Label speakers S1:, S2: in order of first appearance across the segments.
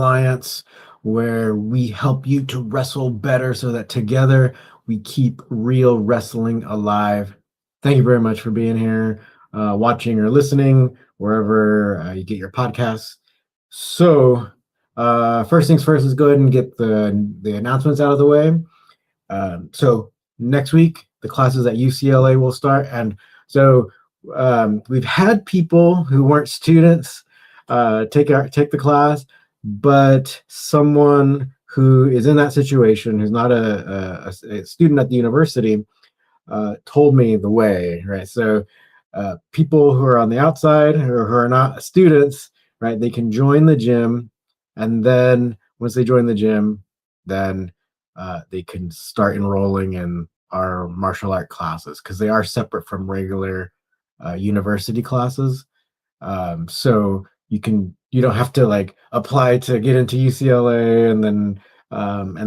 S1: Alliance, where we help you to wrestle better so that together we keep real wrestling alive. Thank you very much for being here, watching or listening, wherever you get your podcasts. So, first things first, let's go ahead and get the announcements out of the way. So next week, the classes at UCLA will start. And so we've had people who weren't students take the class, but someone who is in that situation, who's not a student at the university, told me the way, right? So people who are on the outside or who are not students, right, they can join the gym. And then once they join the gym, then they can start enrolling in our martial art classes because they are separate from regular university classes. So you don't have to like apply to get into UCLA and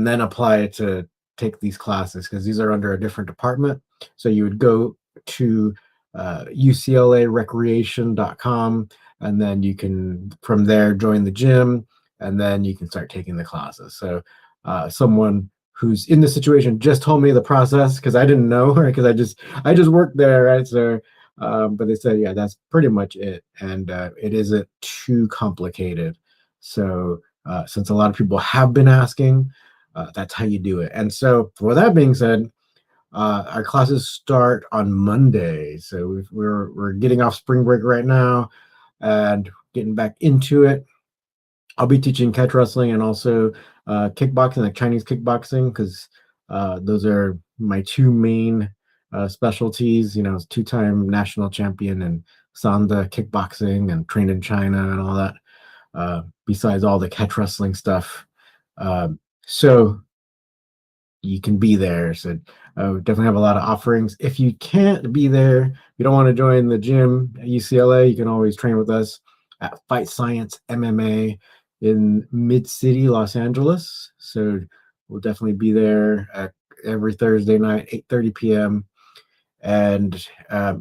S1: then apply to take these classes because these are under a different department. So you would go to UCLArecreation.com and then you can from there join the gym and then you can start taking the classes. So someone who's in the situation just told me the process because I didn't know, right? Because I just worked there, right? So but they said, yeah, that's pretty much it. And it isn't too complicated. So since a lot of people have been asking, that's how you do it. And so with that being said, our classes start on Monday. So we're getting off spring break right now and getting back into it. I'll be teaching catch wrestling and also kickboxing, like Chinese kickboxing, because those are my two main specialties. You know, two-time national champion in Sanda kickboxing and trained in China and all that. Besides all the catch wrestling stuff, so you can be there. So we definitely have a lot of offerings. If you can't be there, you don't want to join the gym at UCLA, you can always train with us at Fight Science MMA in Mid-City, Los Angeles. So we'll definitely be there every Thursday night, 8:30 p.m. And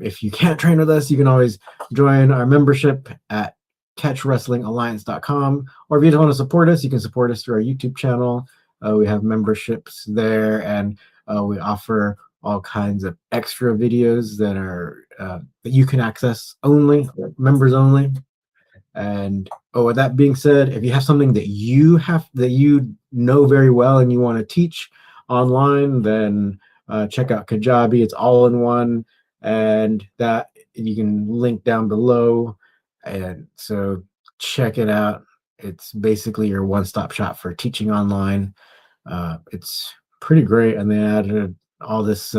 S1: if you can't train with us, you can always join our membership at catchwrestlingalliance.com. Or if you don't want to support us, you can support us through our YouTube channel. We have memberships there, and we offer all kinds of extra videos that are that you can access only, members only. And with that being said, if you have something that you know very well and you want to teach online, then check out Kajabi. It's all in one, and that you can link down below. And so check it out. It's basically your one-stop shop for teaching online. It's pretty great, and they added all this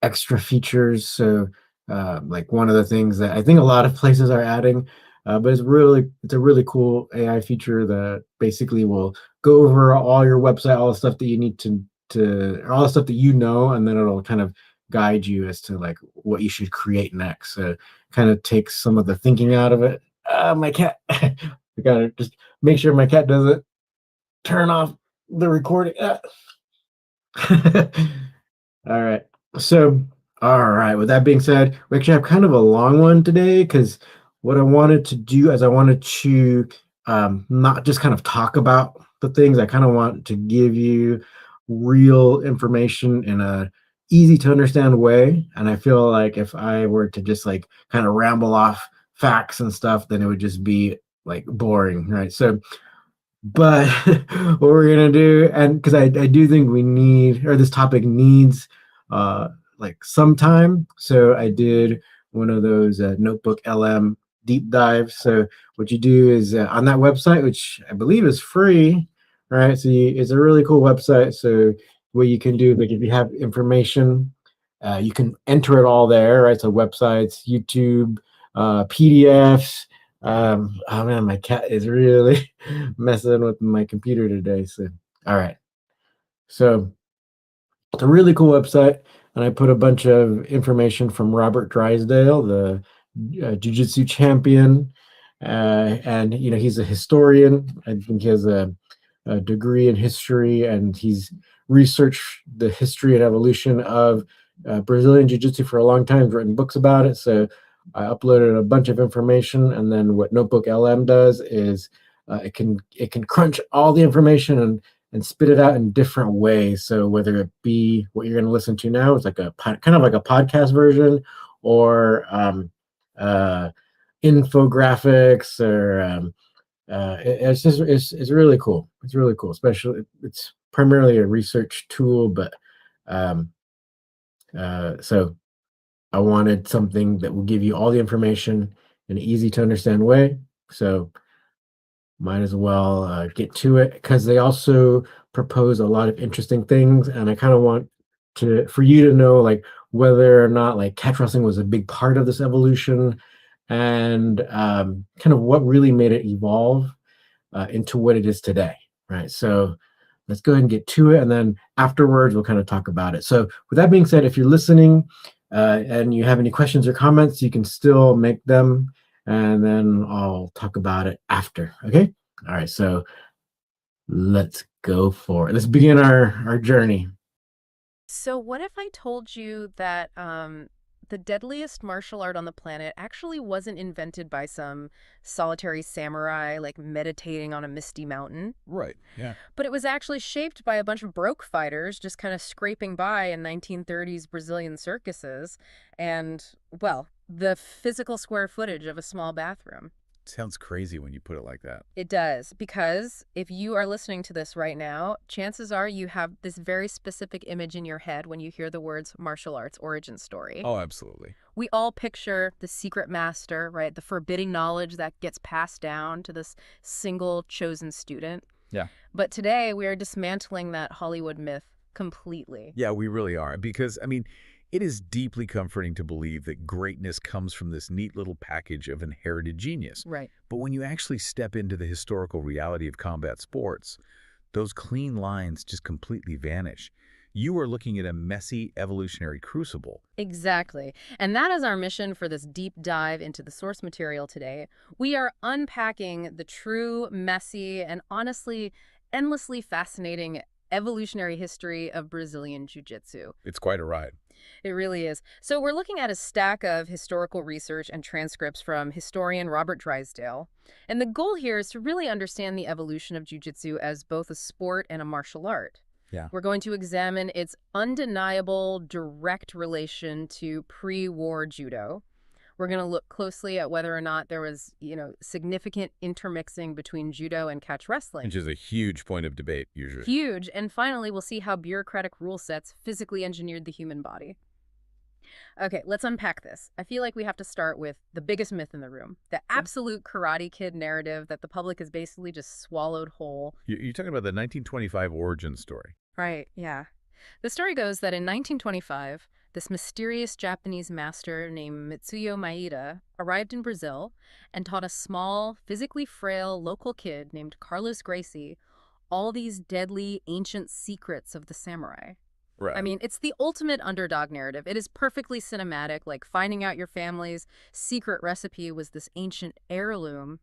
S1: extra features. So like one of the things that I think a lot of places are adding, but it's a really cool AI feature that basically will go over all your website, all the stuff that you need to all the stuff that you know, and then it'll kind of guide you as to like what you should create next. So kind of takes some of the thinking out of it. My cat, I gotta just make sure my cat doesn't turn off the recording. All right. So, all right. With that being said, we actually have kind of a long one today because what I wanted to do is I wanted to not just kind of talk about the things. I kind of want to give you real information in a easy to understand way. And I feel like if I were to just like kind of ramble off facts and stuff, then it would just be like boring, right? So, but what we're gonna do, and because I do think we need, or this topic needs like some time. So I did one of those Notebook LM deep dives. So what you do is on that website, which I believe is free, right? So it's a really cool website. So what you can do, like if you have information, you can enter it all there, right? So websites, YouTube, PDFs. Oh man, my cat is really messing with my computer today. So, all right. So it's a really cool website, and I put a bunch of information from Robert Drysdale, the jiu-jitsu champion, and you know he's a historian. I think he has a degree in history, and he's researched the history and evolution of Brazilian jiu-jitsu for a long time. He's written books about it. So I uploaded a bunch of information, and then what Notebook LM does is it can crunch all the information and spit it out in different ways. So whether it be what you're going to listen to now is like kind of like a podcast version, or uh, infographics, or it's really cool. It's really cool. Especially it's primarily a research tool, but um, so I wanted something that will give you all the information in an easy to understand way. So might as well get to it, because they also propose a lot of interesting things, and I kind of want for you to know, like, whether or not like catch wrestling was a big part of this evolution, and kind of what really made it evolve into what it is today, right? So let's go ahead and get to it, and then afterwards we'll kind of talk about it. So with that being said, if you're listening and you have any questions or comments, you can still make them, and then I'll talk about it after. Okay. All right. So let's go for it. Let's begin our journey.
S2: So what if I told you that the deadliest martial art on the planet actually wasn't invented by some solitary samurai like meditating on a misty mountain,
S3: Right, yeah.
S2: but it was actually shaped by a bunch of broke fighters just kind of scraping by in 1930s Brazilian circuses and, well, the physical square footage of a small bathroom.
S3: Sounds crazy when you put it like that.
S2: It does, because if you are listening to this right now, chances are you have this very specific image in your head when you hear the words martial arts origin story.
S3: Oh, absolutely.
S2: We all picture the secret master, right? The forbidding knowledge that gets passed down to this single chosen student.
S3: Yeah.
S2: But today we are dismantling that Hollywood myth completely.
S3: Yeah, we really are. Because, I mean, it is deeply comforting to believe that greatness comes from this neat little package of inherited genius.
S2: Right.
S3: But when you actually step into the historical reality of combat sports, those clean lines just completely vanish. You are looking at a messy evolutionary crucible.
S2: Exactly. And that is our mission for this deep dive into the source material today. We are unpacking the true, messy, and honestly, endlessly fascinating evolutionary history of Brazilian Jiu-Jitsu.
S3: It's quite a ride.
S2: It really is. So we're looking at a stack of historical research and transcripts from historian Robert Drysdale. And the goal here is to really understand the evolution of jiu-jitsu as both a sport and a martial art.
S3: Yeah.
S2: We're going to examine its undeniable direct relation to pre-war judo. We're going to look closely at whether or not there was, significant intermixing between judo and catch wrestling.
S3: Which is a huge point of debate, usually.
S2: Huge. And finally, we'll see how bureaucratic rule sets physically engineered the human body. Okay, let's unpack this. I feel like we have to start with the biggest myth in the room, the absolute Karate Kid narrative that the public has basically just swallowed whole.
S3: You're talking about the 1925 origin story.
S2: Right, yeah. The story goes that in 1925, this mysterious Japanese master named Mitsuyo Maeda arrived in Brazil and taught a small, physically frail local kid named Carlos Gracie all these deadly ancient secrets of the samurai.
S3: Right.
S2: I mean, it's the ultimate underdog narrative. It is perfectly cinematic, like finding out your family's secret recipe was this ancient heirloom.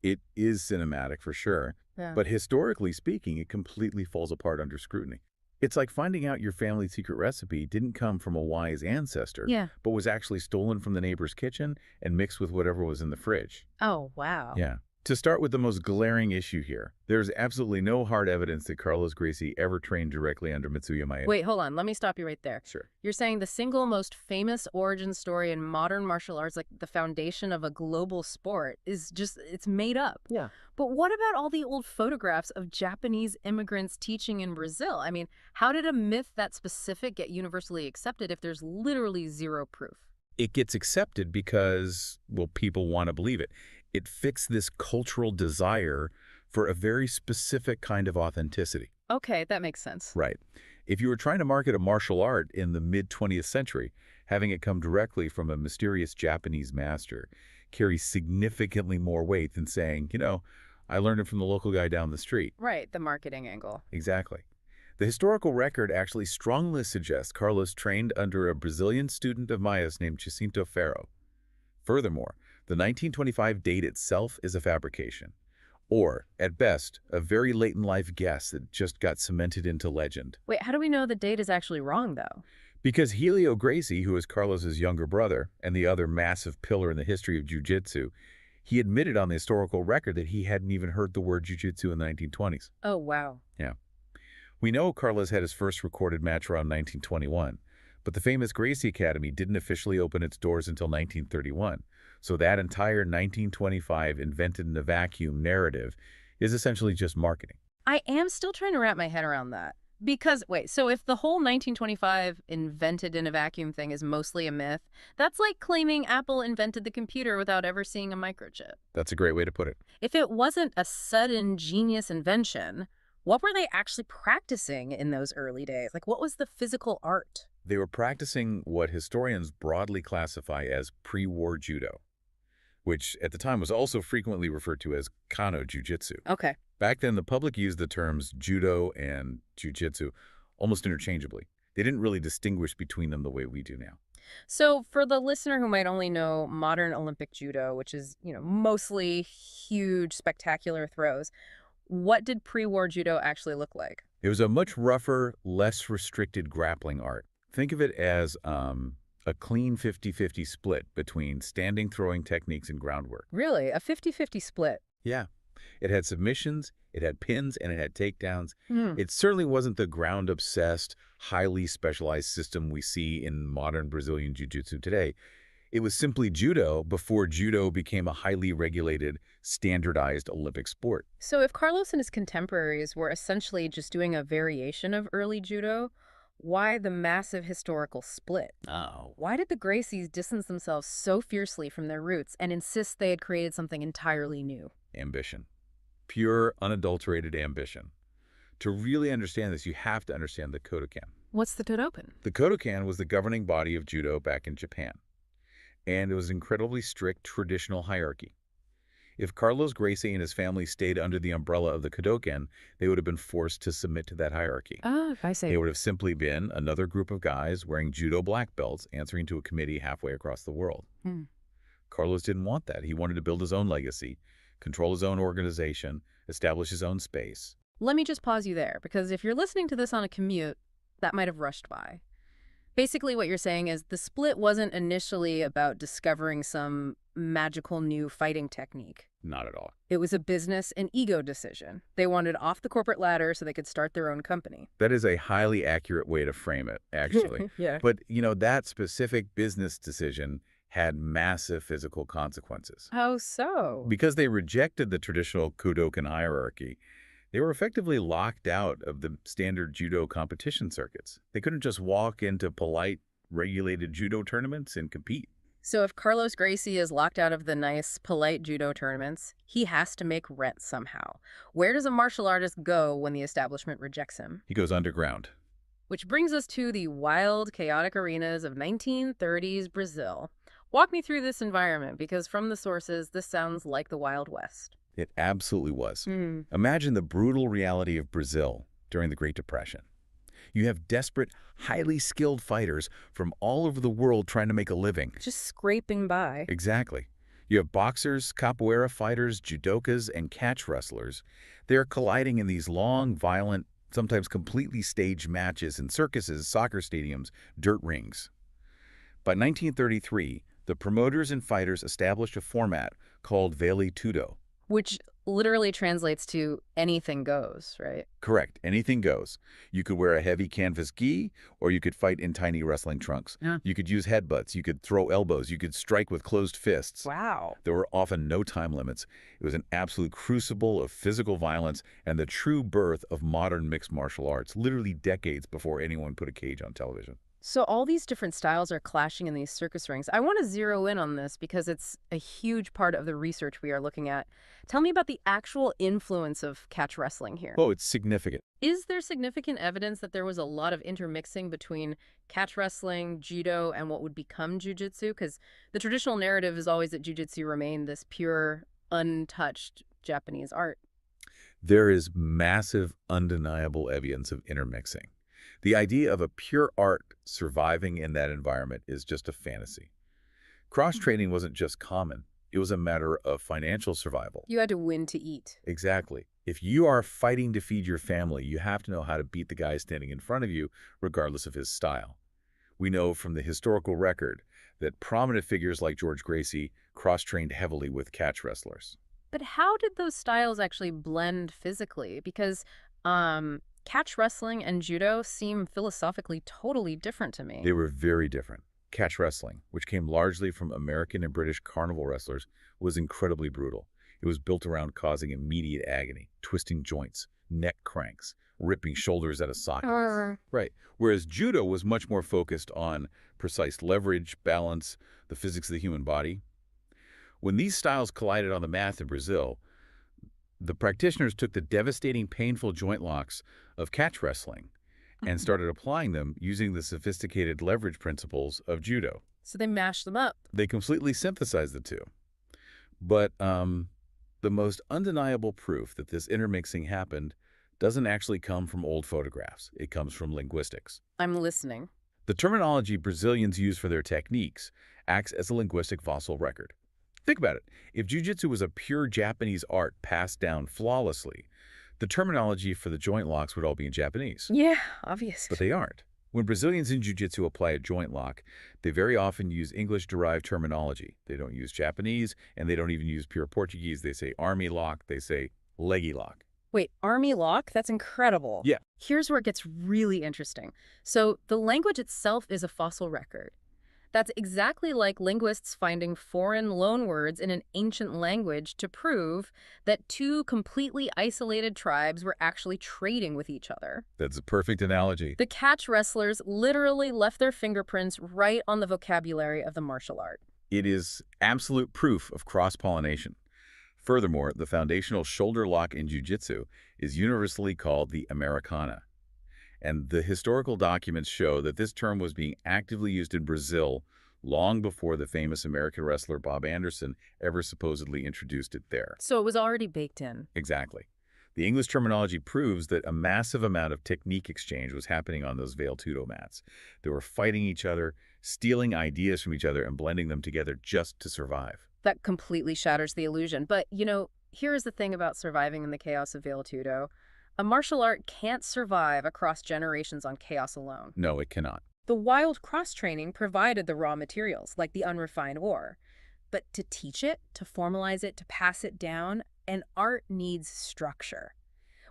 S3: It is cinematic for sure,
S2: Yeah.
S3: but historically speaking, it completely falls apart under scrutiny. It's like finding out your family's secret recipe didn't come from a wise ancestor,
S2: Yeah.
S3: but was actually stolen from the neighbor's kitchen and mixed with whatever was in the fridge.
S2: Oh, wow.
S3: Yeah. To start with the most glaring issue here, there's absolutely no hard evidence that Carlos Gracie ever trained directly under Mitsuyo Maeda.
S2: Wait, hold on. Let me stop you right there.
S3: Sure.
S2: You're saying the single most famous origin story in modern martial arts, like the foundation of a global sport, is just, it's made up.
S1: Yeah.
S2: But what about all the old photographs of Japanese immigrants teaching in Brazil? I mean, how did a myth that specific get universally accepted if there's literally zero proof?
S3: It gets accepted because, well, people want to believe it. It fits this cultural desire for a very specific kind of authenticity.
S2: Okay, that makes sense.
S3: Right. If you were trying to market a martial art in the mid-20th century, having it come directly from a mysterious Japanese master carries significantly more weight than saying, I learned it from the local guy down the street.
S2: Right, the marketing angle.
S3: Exactly. The historical record actually strongly suggests Carlos trained under a Brazilian student of Maia's named Jacinto Ferro. Furthermore, the 1925 date itself is a fabrication, or, at best, a very late-in-life guess that just got cemented into legend.
S2: Wait, how do we know the date is actually wrong, though?
S3: Because Helio Gracie, who is Carlos's younger brother and the other massive pillar in the history of jiu-jitsu, He admitted on the historical record that he hadn't even heard the word jiu-jitsu in the 1920s.
S2: Oh, wow.
S3: Yeah. We know Carlos had his first recorded match around 1921, but the famous Gracie Academy didn't officially open its doors until 1931. So that entire 1925 invented in a vacuum narrative is essentially just marketing.
S2: I am still trying to wrap my head around that. Because, wait, so if the whole 1925 invented in a vacuum thing is mostly a myth, that's like claiming Apple invented the computer without ever seeing a microchip.
S3: That's a great way to put it.
S2: If it wasn't a sudden genius invention, what were they actually practicing in those early days? Like, what was the physical art?
S3: They were practicing what historians broadly classify as pre-war judo, which at the time was also frequently referred to as Kano Jiu-Jitsu.
S2: Okay.
S3: Back then, the public used the terms judo and jiu-jitsu almost interchangeably. They didn't really distinguish between them the way we do now.
S2: So for the listener who might only know modern Olympic judo, which is, mostly huge, spectacular throws, what did pre-war judo actually look like?
S3: It was a much rougher, less restricted grappling art. Think of it as a clean 50-50 split between standing throwing techniques and groundwork.
S2: Really? A 50-50 split?
S3: Yeah. It had submissions, it had pins, and it had takedowns.
S2: Hmm.
S3: It certainly wasn't the ground-obsessed, highly specialized system we see in modern Brazilian jiu-jitsu today. It was simply judo before judo became a highly regulated, standardized Olympic sport.
S2: So if Carlos and his contemporaries were essentially just doing a variation of early judo, why the massive historical split?
S3: Oh.
S2: Why did the Gracies distance themselves so fiercely from their roots and insist they had created something entirely new?
S3: Ambition. Pure, unadulterated ambition. To really understand this, you have to understand the Kodokan.
S2: What's the Todoken?
S3: The Kodokan was the governing body of judo back in Japan, and it was an incredibly strict traditional hierarchy. If Carlos Gracie and his family stayed under the umbrella of the Kodokan, they would have been forced to submit to that hierarchy.
S2: Ah, I see.
S3: They would have simply been another group of guys wearing judo black belts answering to a committee halfway across the world.
S2: Hmm.
S3: Carlos didn't want that. He wanted to build his own legacy, control his own organization, establish his own space.
S2: Let me just pause you there, because if you're listening to this on a commute, that might have rushed by. Basically, what you're saying is the split wasn't initially about discovering some magical new fighting technique.
S3: Not at all.
S2: It was a business and ego decision. They wanted off the corporate ladder so they could start their own company.
S3: That is a highly accurate way to frame it, actually.
S2: Yeah.
S3: But, that specific business decision had massive physical consequences.
S2: How so?
S3: Because they rejected the traditional Kodokan hierarchy, they were effectively locked out of the standard judo competition circuits. They couldn't just walk into polite, regulated judo tournaments and compete.
S2: So if Carlos Gracie is locked out of the nice, polite judo tournaments, he has to make rent somehow. Where does a martial artist go when the establishment rejects him?
S3: He goes underground.
S2: Which brings us to the wild, chaotic arenas of 1930s Brazil. Walk me through this environment, because from the sources, this sounds like the Wild West.
S3: It absolutely was.
S2: Hmm.
S3: Imagine the brutal reality of Brazil during the Great Depression. You have desperate, highly skilled fighters from all over the world trying to make a living.
S2: Just scraping by.
S3: Exactly. You have boxers, capoeira fighters, judokas, and catch wrestlers. They are colliding in these long, violent, sometimes completely staged matches in circuses, soccer stadiums, dirt rings. By 1933, the promoters and fighters established a format called Vale Tudo.
S2: Which literally translates to anything goes, right?
S3: Correct. Anything goes. You could wear a heavy canvas gi, or you could fight in tiny wrestling trunks.
S2: Yeah.
S3: You could use headbutts. You could throw elbows. You could strike with closed fists.
S2: Wow.
S3: There were often no time limits. It was an absolute crucible of physical violence and the true birth of modern mixed martial arts, literally decades before anyone put a cage on television.
S2: So all these different styles are clashing in these circus rings. I want to zero in on this because it's a huge part of the research we are looking at. Tell me about the actual influence of catch wrestling here.
S3: Oh, it's significant.
S2: Is there significant evidence that there was a lot of intermixing between catch wrestling, judo, and what would become jiu-jitsu? Because the traditional narrative is always that jiu-jitsu remained this pure, untouched Japanese art.
S3: There is massive, undeniable evidence of intermixing. The idea of a pure art surviving in that environment is just a fantasy. Cross-training wasn't just common. It was a matter of financial survival.
S2: You had to win to eat.
S3: Exactly. If you are fighting to feed your family, you have to know how to beat the guy standing in front of you, regardless of his style. We know from the historical record that prominent figures like George Gracie cross-trained heavily with catch wrestlers.
S2: But how did those styles actually blend physically? Because catch wrestling and judo seem philosophically totally different to me.
S3: They were very different. Catch wrestling, which came largely from American and British carnival wrestlers, was incredibly brutal. It was built around causing immediate agony, twisting joints, neck cranks, ripping shoulders out of sockets. Right. Whereas judo was much more focused on precise leverage, balance, the physics of the human body. When these styles collided on the mat in Brazil, the practitioners took the devastating, painful joint locks of catch wrestling and started applying them using the sophisticated leverage principles of judo.
S2: So they mashed them up.
S3: They completely synthesized the two. But the most undeniable proof that this intermixing happened doesn't actually come from old photographs. It comes from linguistics.
S2: I'm listening.
S3: The terminology Brazilians use for their techniques acts as a linguistic fossil record. Think about it. If jiu-jitsu was a pure Japanese art passed down flawlessly, the terminology for the joint locks would all be in Japanese.
S2: Yeah, obviously.
S3: But they aren't. When Brazilians in jiu-jitsu apply a joint lock, they very often use English-derived terminology. They don't use Japanese, and they don't even use pure Portuguese. They say army lock, they say leggy lock.
S2: Wait, army lock? That's incredible.
S3: Yeah.
S2: Here's where it gets really interesting. So the language itself is a fossil record. That's exactly like linguists finding foreign loanwords in an ancient language to prove that two completely isolated tribes were actually trading with each other.
S3: That's a perfect analogy.
S2: The catch wrestlers literally left their fingerprints right on the vocabulary of the martial art.
S3: It is absolute proof of cross-pollination. Furthermore, the foundational shoulder lock in jiu-jitsu is universally called the Americana. And the historical documents show that this term was being actively used in Brazil long before the famous American wrestler Bob Anderson ever supposedly introduced it there.
S2: So it was already baked in.
S3: Exactly. The English terminology proves that a massive amount of technique exchange was happening on those veil tudo mats. They were fighting each other, stealing ideas from each other, and blending them together just to survive.
S2: That completely shatters the illusion. But, here is the thing about surviving in the chaos of veil tudo. A martial art can't survive across generations on chaos alone.
S3: No, it cannot.
S2: The wild cross-training provided the raw materials, like the unrefined ore. But to teach it, to formalize it, to pass it down, an art needs structure.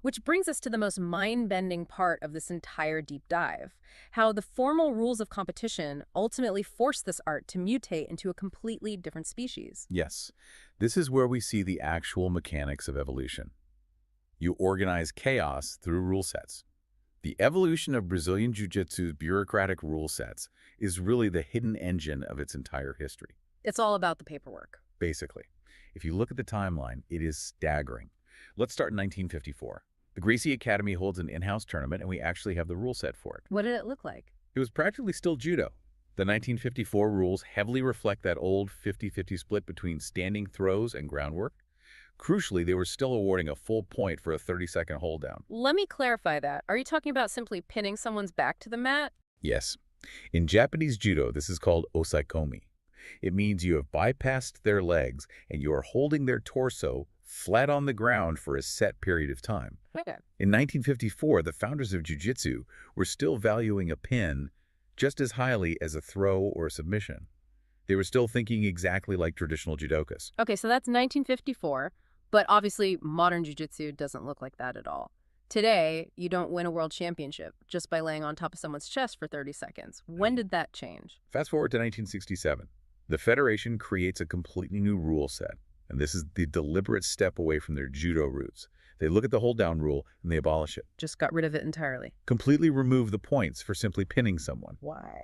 S2: Which brings us to the most mind-bending part of this entire deep dive, how the formal rules of competition ultimately force this art to mutate into a completely different species.
S3: Yes, this is where we see the actual mechanics of evolution. You organize chaos through rule sets. The evolution of Brazilian Jiu-Jitsu's bureaucratic rule sets is really the hidden engine of its entire history.
S2: It's all about the paperwork.
S3: Basically, if you look at the timeline, it is staggering. Let's start in 1954. The Gracie Academy holds an in-house tournament, and we actually have the rule set for it.
S2: What did it look like?
S3: It was practically still judo. The 1954 rules heavily reflect that old 50-50 split between standing throws and groundwork. Crucially, they were still awarding a full point for a 30-second hold down.
S2: Let me clarify that. Are you talking about simply pinning someone's back to the mat?
S3: Yes. In Japanese judo, this is called osaikomi. It means you have bypassed their legs and you are holding their torso flat on the ground for a set period of time.
S2: Okay.
S3: In 1954, the founders of jiu-jitsu were still valuing a pin just as highly as a throw or a submission. They were still thinking exactly like traditional judokas.
S2: Okay, so that's 1954, but obviously modern jiu-jitsu doesn't look like that at all. Today, you don't win a world championship just by laying on top of someone's chest for 30 seconds. When did that change?
S3: Fast forward to 1967. The Federation creates a completely new rule set, and this is the deliberate step away from their judo roots. They look at the hold-down rule and they abolish it.
S2: Just got rid of it entirely.
S3: Completely remove the points for simply pinning someone.
S2: Why?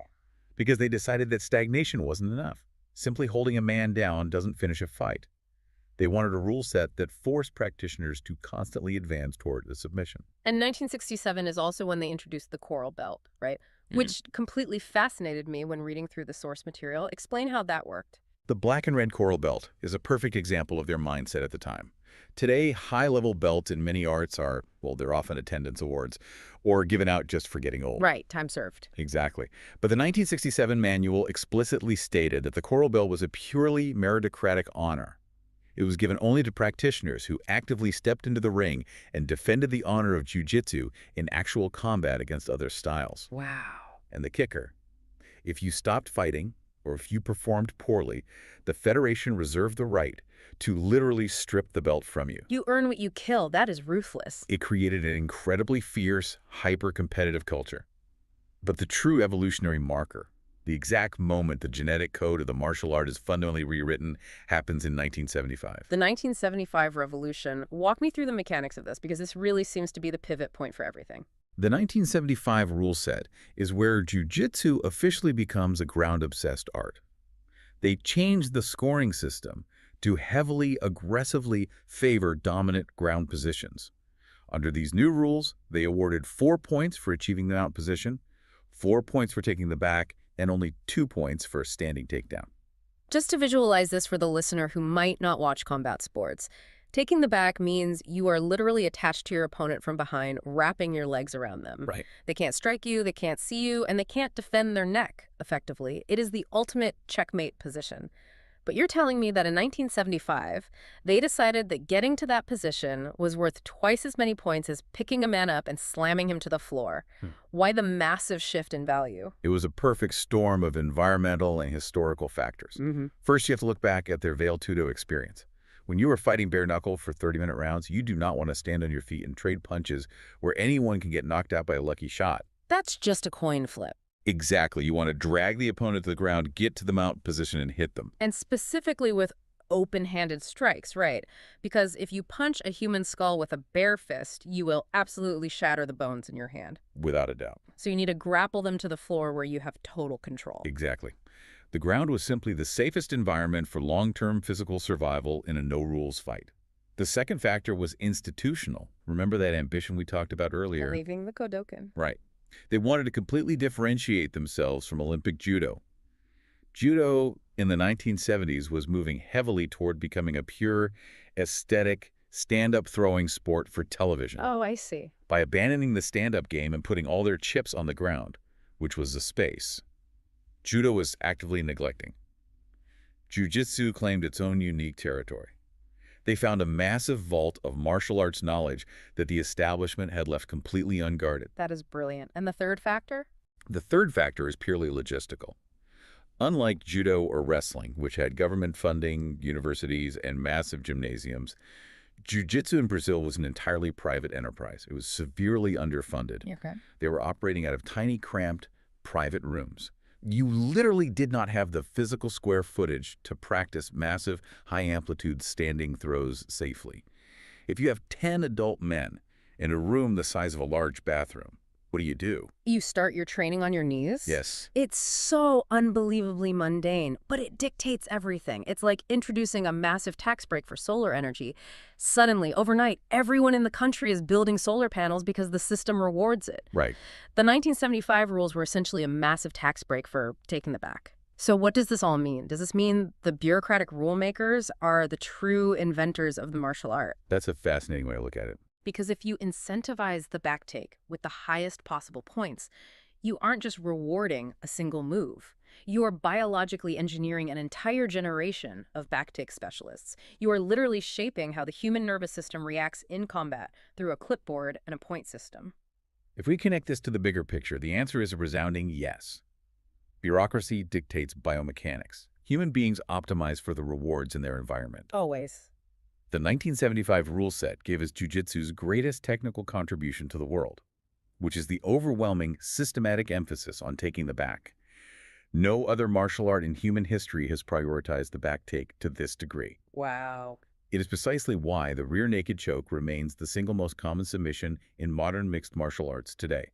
S3: Because they decided that stagnation wasn't enough. Simply holding a man down doesn't finish a fight. They wanted a rule set that forced practitioners to constantly advance toward the submission.
S2: And 1967 is also when they introduced the coral belt, right? Which completely fascinated me when reading through the source material. Explain how that worked.
S3: The black and red coral belt is a perfect example of their mindset at the time. Today, high-level belts in many arts are, well, they're often attendance awards or given out just for getting old.
S2: Right, time served.
S3: Exactly. But the 1967 manual explicitly stated that the coral belt was a purely meritocratic honor. It was given only to practitioners who actively stepped into the ring and defended the honor of jiu-jitsu in actual combat against other styles.
S2: Wow.
S3: And the kicker, if you stopped fighting or if you performed poorly, the Federation reserved the right to literally strip the belt from you.
S2: You earn what you kill. That is ruthless.
S3: It created an incredibly fierce, hyper-competitive culture. But the true evolutionary marker, the exact moment the genetic code of the martial art is fundamentally rewritten, happens in 1975.
S2: The 1975 revolution. Walk me through the mechanics of this, because this really seems to be the pivot point for everything.
S3: The 1975 rule set is where jiu-jitsu officially becomes a ground-obsessed art. They changed the scoring system to heavily, aggressively favor dominant ground positions. Under these new rules, they awarded 4 points for achieving the mount position, 4 points for taking the back, and only 2 points for a standing takedown.
S2: Just to visualize this for the listener who might not watch combat sports, taking the back means you are literally attached to your opponent from behind, wrapping your legs around them.
S3: Right.
S2: They can't strike you, they can't see you, and they can't defend their neck effectively. It is the ultimate checkmate position. But you're telling me that in 1975, they decided that getting to that position was worth twice as many points as picking a man up and slamming him to the floor. Why the massive shift in value?
S3: It was a perfect storm of environmental and historical factors. First, you have to look back at their Vale Tudo experience. When you were fighting bare knuckle for 30-minute rounds, you do not want to stand on your feet and trade punches where anyone can get knocked out by a lucky shot.
S2: That's just a coin flip.
S3: Exactly. You want to drag the opponent to the ground, get to the mount position, and hit them.
S2: And specifically with open-handed strikes, right? Because if you punch a human skull with a bare fist, you will absolutely shatter the bones in your hand.
S3: Without a doubt.
S2: So you need to grapple them to the floor where you have total control.
S3: Exactly. The ground was simply the safest environment for long-term physical survival in a no-rules fight. The second factor was institutional. Remember that ambition we talked about earlier?
S2: Leaving the Kodokan.
S3: Right. They wanted to completely differentiate themselves from Olympic judo. Judo in the 1970s was moving heavily toward becoming a pure, aesthetic, stand-up throwing sport for television.
S2: Oh, I see.
S3: By abandoning the stand-up game and putting all their chips on the ground, which was the space, judo was actively neglecting. Jiu-jitsu claimed its own unique territory. They found a massive vault of martial arts knowledge that the establishment had left completely unguarded.
S2: That is brilliant. And the third factor?
S3: The third factor is purely logistical. Unlike judo or wrestling, which had government funding, universities, and massive gymnasiums, jiu-jitsu in Brazil was an entirely private enterprise. It was severely underfunded.
S2: Okay.
S3: They were operating out of tiny, cramped, private rooms. You literally did not have the physical square footage to practice massive, high-amplitude standing throws safely. If you have 10 adult men in a room the size of a large bathroom, what do?
S2: You start your training on your knees?
S3: Yes.
S2: It's so unbelievably mundane, but it dictates everything. It's like introducing a massive tax break for solar energy. Suddenly, overnight, everyone in the country is building solar panels because the system rewards it.
S3: Right.
S2: The 1975 rules were essentially a massive tax break for taking the back. So what does this all mean? Does this mean the bureaucratic rule makers are the true inventors of the martial art?
S3: That's a fascinating way to look at it.
S2: Because if you incentivize the back take with the highest possible points, you aren't just rewarding a single move. You are biologically engineering an entire generation of back take specialists. You are literally shaping how the human nervous system reacts in combat through a clipboard and a point system.
S3: If we connect this to the bigger picture, the answer is a resounding yes. Bureaucracy dictates biomechanics. Human beings optimize for the rewards in their environment.
S2: Always.
S3: The 1975 rule set gave us jiu-jitsu's greatest technical contribution to the world, which is the overwhelming systematic emphasis on taking the back. No other martial art in human history has prioritized the back take to this degree.
S2: Wow.
S3: It is precisely why the rear naked choke remains the single most common submission in modern mixed martial arts today.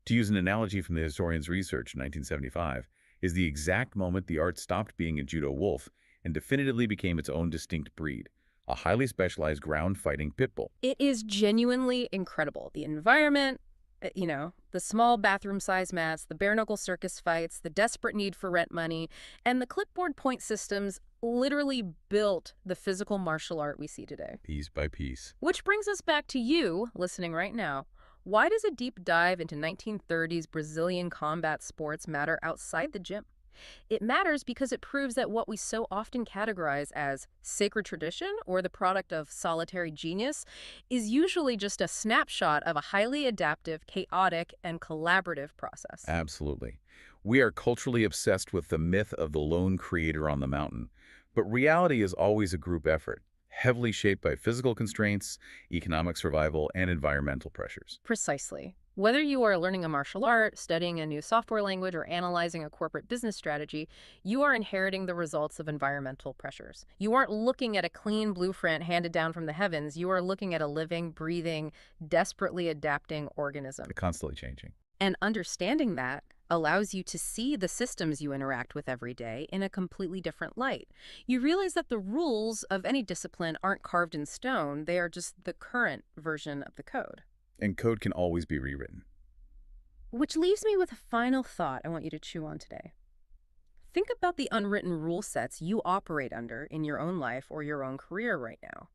S3: To use an analogy from the historian's research in 1975, is the exact moment the art stopped being a judo wolf and definitively became its own distinct breed, a highly specialized ground fighting pit bull.
S2: It is genuinely incredible. The environment, the small bathroom-sized mats, the bare-knuckle circus fights, the desperate need for rent money, and the clipboard point systems literally built the physical martial art we see today.
S3: Piece by piece.
S2: Which brings us back to you, listening right now. Why does a deep dive into 1930s Brazilian combat sports matter outside the gym? It matters because it proves that what we so often categorize as sacred tradition or the product of solitary genius is usually just a snapshot of a highly adaptive, chaotic, and collaborative process.
S3: Absolutely. We are culturally obsessed with the myth of the lone creator on the mountain, but reality is always a group effort, heavily shaped by physical constraints, economic survival, and environmental pressures.
S2: Precisely. Whether you are learning a martial art, studying a new software language, or analyzing a corporate business strategy, you are inheriting the results of environmental pressures. You aren't looking at a clean blueprint handed down from the heavens. You are looking at a living, breathing, desperately adapting organism.
S3: Constantly changing.
S2: And understanding that allows you to see the systems you interact with every day in a completely different light. You realize that the rules of any discipline aren't carved in stone. They are just the current version of the code.
S3: And code can always be rewritten.
S2: Which leaves me with a final thought I want you to chew on today. Think about the unwritten rule sets you operate under in your own life or your own career right now.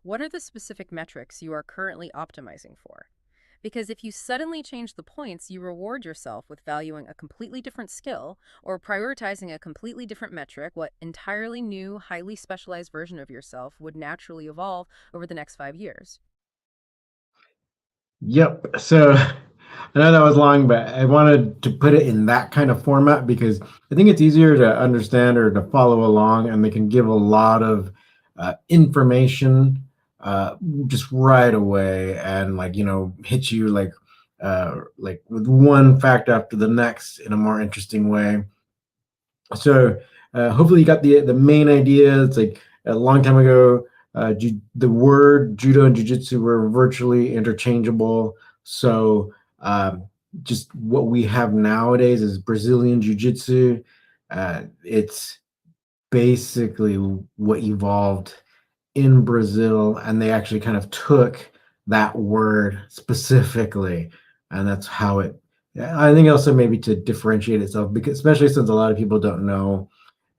S2: What are the specific metrics you are currently optimizing for? Because if you suddenly change the points, you reward yourself with valuing a completely different skill or prioritizing a completely different metric, what entirely new, highly specialized version of yourself would naturally evolve over the next 5 years.
S1: Yep. So I know that was long, but I wanted to put it in that kind of format because I think it's easier to understand or to follow along, and they can give a lot of information just right away, and hit you like with one fact after the next in a more interesting way. So hopefully you got the main idea. It's like a long time ago, the word judo and jiu-jitsu were virtually interchangeable. So just what we have nowadays is Brazilian jiu-jitsu. It's basically what evolved in Brazil, and they actually kind of took that word specifically, and that's how it. I think also maybe to differentiate itself, because especially since a lot of people don't know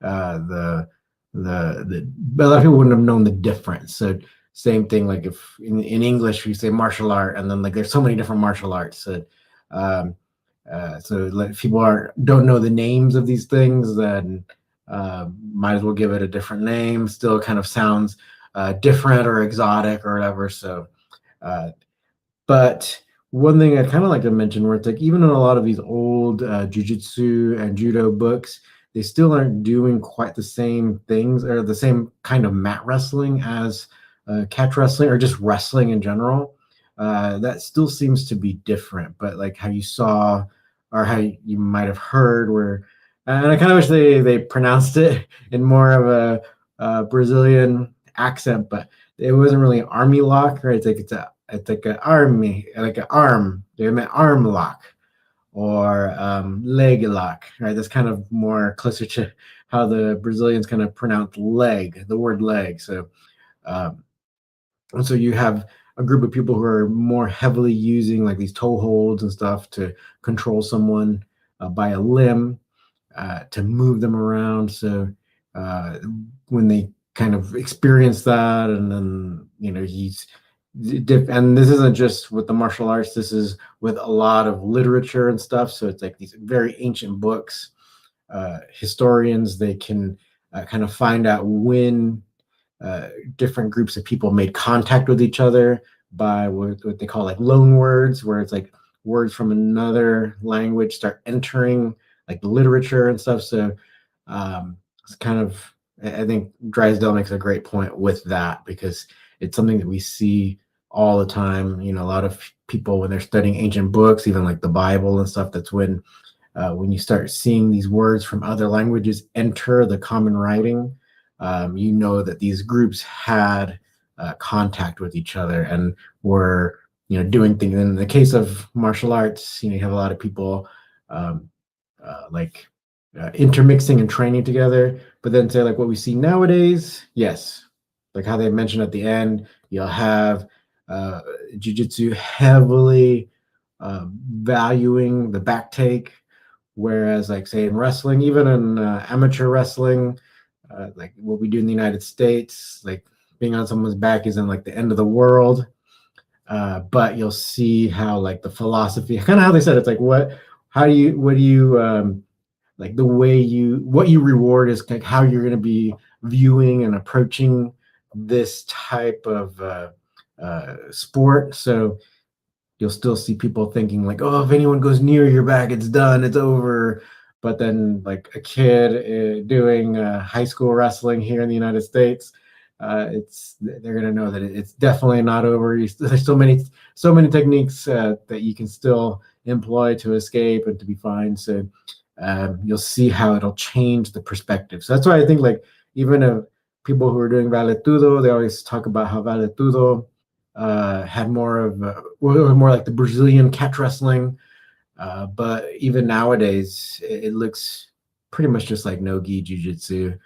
S1: the a lot of people wouldn't have known the difference. So same thing, like if in English we say martial art, and then like there's so many different martial arts. So like people don't know the names of these things, then might as well give it a different name. Still kind of sounds different or exotic or whatever. So, but one thing I kind of like to mention, where it's like even in a lot of these old jiu-jitsu and judo books, they still aren't doing quite the same things or the same kind of mat wrestling as catch wrestling or just wrestling in general. That still seems to be different, but like how you saw or how you might have heard where, and I kind of wish they pronounced it in more of a Brazilian accent, but it wasn't really army lock, right? It's like an army, like an arm. They meant arm lock or leg lock, right? That's kind of more closer to how the Brazilians kind of pronounce leg, the word leg. So, and so you have a group of people who are more heavily using like these toe holds and stuff to control someone by a limb, to move them around. So when they kind of experience that, and then and this isn't just with the martial arts, this is with a lot of literature and stuff. So it's like these very ancient books. Historians, they can kind of find out when different groups of people made contact with each other by what they call like loan words, where it's like words from another language start entering like the literature and stuff. So it's kind of, I think Drysdale makes a great point with that, because it's something that we see all the time. A lot of people, when they're studying ancient books, even like the Bible and stuff, that's when you start seeing these words from other languages enter the common writing, that these groups had contact with each other and were, doing things. In the case of martial arts, you have a lot of people intermixing and training together. But then say like what we see nowadays, yes, like how they mentioned at the end, you'll have jiu-jitsu heavily valuing the back take, whereas like say in wrestling, even in amateur wrestling, like what we do in the United States, like being on someone's back isn't like the end of the world. But you'll see how like the philosophy, kind of how they said, it's like what do you like the way what you reward is like how you're going to be viewing and approaching this type of sport. So you'll still see people thinking like, oh, if anyone goes near your back, it's done, it's over. but then like a kid doing high school wrestling here in the United States, they're gonna know that it's definitely not over. There's so many techniques that you can still employ to escape and to be fine. So you'll see how it'll change the perspective. So that's why I think like even people who are doing valetudo, they always talk about how valetudo had more of more like the Brazilian catch wrestling. But even nowadays, it looks pretty much just like no-gi jiu-jitsu,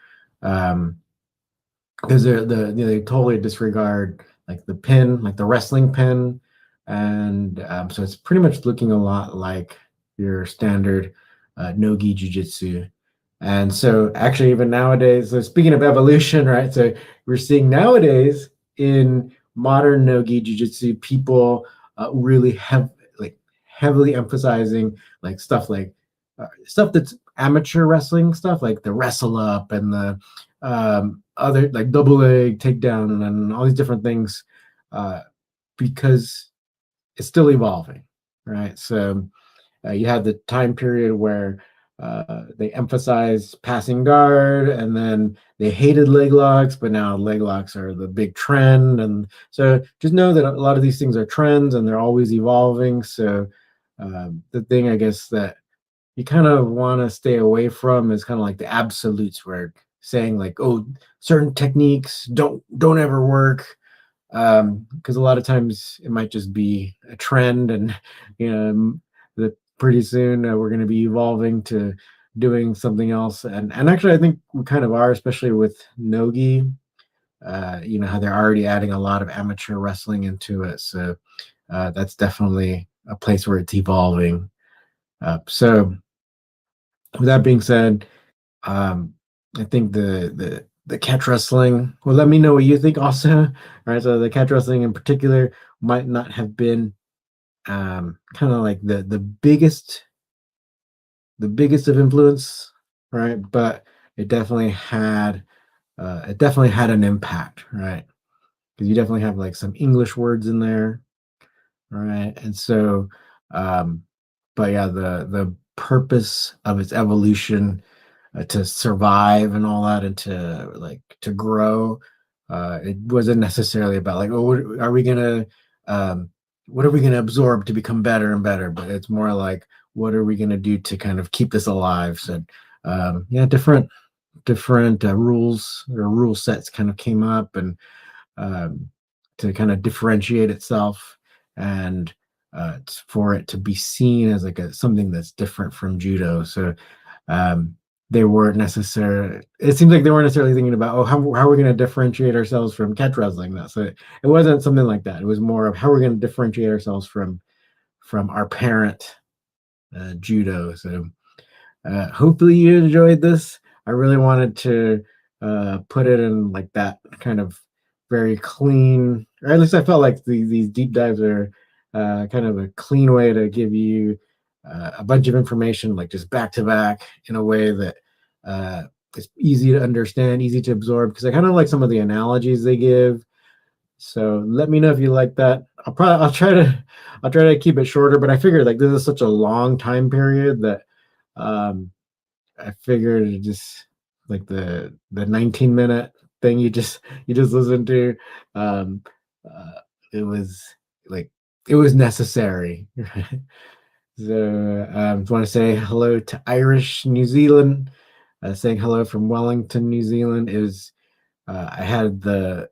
S1: because they totally disregard like the pin, like the wrestling pin, and so it's pretty much looking a lot like your standard no-gi jiu-jitsu. And so actually even nowadays, so speaking of evolution, right? So we're seeing nowadays in modern no-gi jiu-jitsu, people really have like heavily emphasizing like stuff that's amateur wrestling stuff, like the wrestle up and the other like double leg takedown and all these different things, because it's still evolving, right? So you have the time period where they emphasized passing guard, and then they hated leg locks, but now leg locks are the big trend. And so just know that a lot of these things are trends and they're always evolving. So the thing I guess that you kind of want to stay away from is kind of like the absolutes, where saying like, oh, certain techniques don't ever work, because a lot of times it might just be a trend, and that pretty soon we're going to be evolving to doing something else. And actually I think we kind of are, especially with nogi. How they're already adding a lot of amateur wrestling into it, so that's definitely a place where it's evolving. So with that being said, I think the catch wrestling. Well, let me know what you think also. All right, so the catch wrestling in particular might not have been kind of like the biggest of influence, right? But it definitely had an impact, right? Because you definitely have like some English words in there, right? And so, but yeah, the purpose of its evolution to survive and all that, and to grow. It wasn't necessarily about like, oh, what are we gonna absorb to become better and better? But it's more like, what are we gonna do to kind of keep this alive? So, different rules or rule sets kind of came up, and to kind of differentiate itself, and for it to be seen as like something that's different from judo. So they weren't necessarily, it seems like they weren't necessarily thinking about, oh, how are we going to differentiate ourselves from catch wrestling. So it wasn't something like that. It was more of how we're going to differentiate ourselves from our parent judo. So hopefully you enjoyed this. I really wanted to put it in like that kind of very clean, or at least I felt like these deep dives are kind of a clean way to give you a bunch of information, like just back to back, in a way that is easy to understand, easy to absorb, because I kind of like some of the analogies they give. So let me know if you like that. I'll try to keep it shorter, but I figured like this is such a long time period that I figured just like the 19-minute thing you just listen to, um, it was like it was necessary. So I want to say hello to Irish New Zealand. Saying hello from Wellington, New Zealand. I had an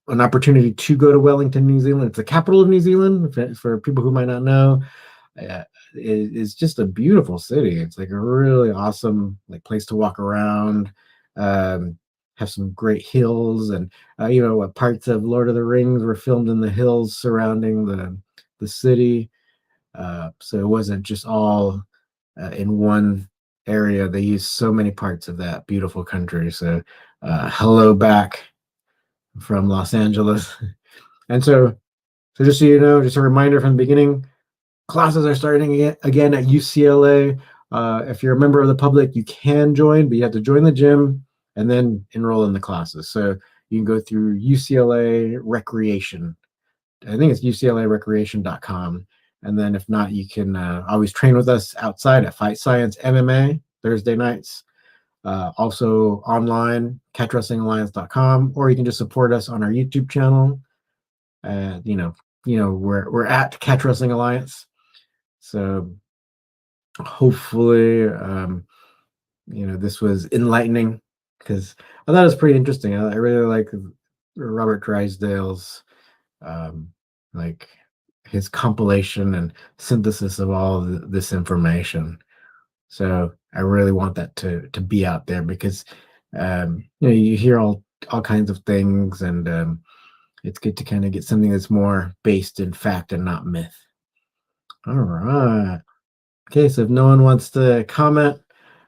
S1: opportunity to go to Wellington, New Zealand. It's the capital of New Zealand. For people who might not know, it's just a beautiful city. It's like a really awesome like place to walk around. Have some great hills, and parts of Lord of the Rings were filmed in the hills surrounding the city. So it wasn't just all in one area. They used so many parts of that beautiful country. So hello back from Los Angeles. And so just so you know, just a reminder from the beginning, classes are starting again at UCLA. If you're a member of the public, you can join, but you have to join the gym and then enroll in the classes. So you can go through UCLA Recreation. I think it's uclarecreation.com. And then if not, you can always train with us outside at Fight Science MMA Thursday nights. Also online, catchwrestlingalliance.com, or you can just support us on our YouTube channel. We're at Catch Wrestling Alliance. So hopefully, this was enlightening, because I thought it was pretty interesting. I really like Robert Drysdale's like his compilation and synthesis of all this information. So I really want that to be out there, because you hear all kinds of things, and it's good to kind of get something that's more based in fact and not myth. All right. Okay, so if no one wants to comment,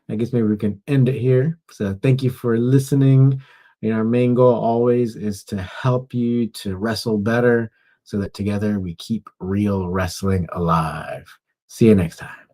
S1: I guess maybe we can end it here. So thank you for listening. Our main goal always is to help you to wrestle better, so that together we keep real wrestling alive. See you next time.